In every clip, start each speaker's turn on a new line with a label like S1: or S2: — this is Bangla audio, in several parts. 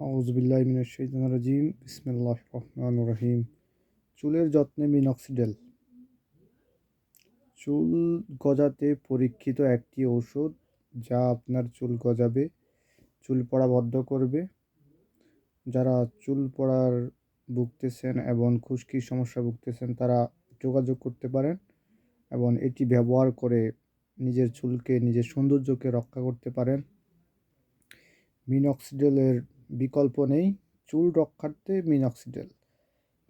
S1: আউযুবিল্লাহি মিনাশ শাইতানির রাজিম। বিসমিল্লাহির রহমানির রহিম। চুলের যত্নে মিনক্সিডিল চুল গজাতে পরীক্ষিত একটি ঔষধ, যা আপনার চুল গজাবে, চুল পড়া বন্ধ করবে। যারা চুল পড়ার ভুগতেছেন এবং খুশকির সমস্যা ভুগতেছেন, তারা যোগাযোগ করতে পারেন এবং এটি ব্যবহার করে নিজের চুলকে, নিজের সৌন্দর্যকে রক্ষা করতে পারেন। মিনক্সিডিলের বিকল্প নেই। চুল রক্ষার্থে মিনক্সিডিল।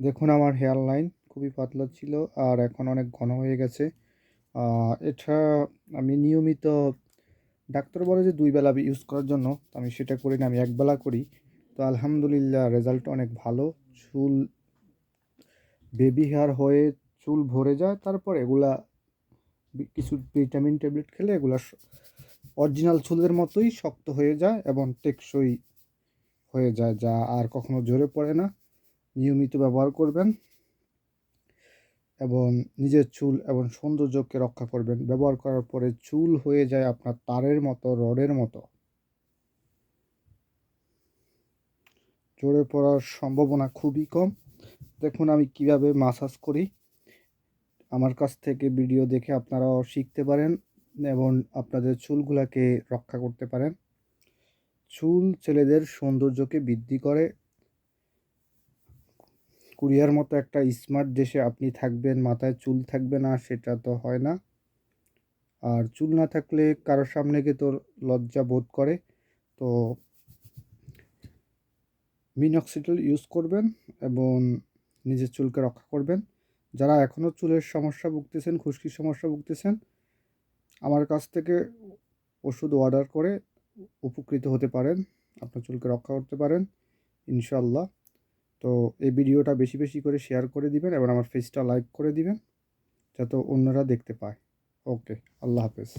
S1: দেখুন, আমার হেয়ার লাইন খুবই পাতলা ছিল আর এখন অনেক ঘন হয়ে গেছে। এটা আমি নিয়মিত, ডাক্তার বলে যে ২ বেলা ইউজ করার জন্য, তো আমি সেটা করি না, আমি ১ বেলা করি। তো আলহামদুলিল্লাহ রেজাল্ট অনেক ভালো। চুল বেবি হেয়ার হয়ে চুল ভরে যায়, তারপর এগুলা কিছু ভিটামিন ট্যাবলেট খেলে এগুলা অরিজিনাল চুলের মতোই শক্ত হয়ে যায় এবং টেকসই হয়ে যায়, যা আর কখনো ঝরে পড়ে না। নিয়মিত ব্যবহার করবেন এবং নিজের চুল এবং সৌন্দর্যকে রক্ষা করবেন। ব্যবহার করার পরে চুল হয়ে যায় আপনার তারের মতো, রডের মতো। ঝরে পড়ার সম্ভাবনা খুবই কম। দেখুন আমি কিভাবে মাসাজ করি। আমার কাছ থেকে ভিডিও দেখে আপনারাও শিখতে পারেন এবং আপনাদের চুলগুলাকে রক্ষা করতে পারেন। চুল ছেলেদের সৌন্দর্যকে বৃদ্ধি করে। কোরিয়ার মতো একটা স্মার্ট দেশে আপনি থাকবেন, মাথায় চুল থাকবে না, সেটা তো হয় না। আর চুল না থাকলে কারোর সামনে গিয়ে তোর লজ্জা বোধ করে। তো মিনক্সিডিল ইউজ করবেন এবং নিজের চুলকে রক্ষা করবেন। যারা এখনও চুলের সমস্যা ভুগতেছেন, খুশকির সমস্যা ভুগতেছেন, আমার কাছ থেকে ওষুধ অর্ডার করে উপকৃত হতে পারেন। আপনার চুলকে রক্ষা করতে পারেন ইনশাআল্লাহ। তো এই ভিডিওটা বেশি বেশি করে শেয়ার করে দিবেন এবং আমার পেজটা লাইক করে দিবেন, যাতে অন্যরা দেখতে পায়। ওকে, আল্লাহ হাফেজ।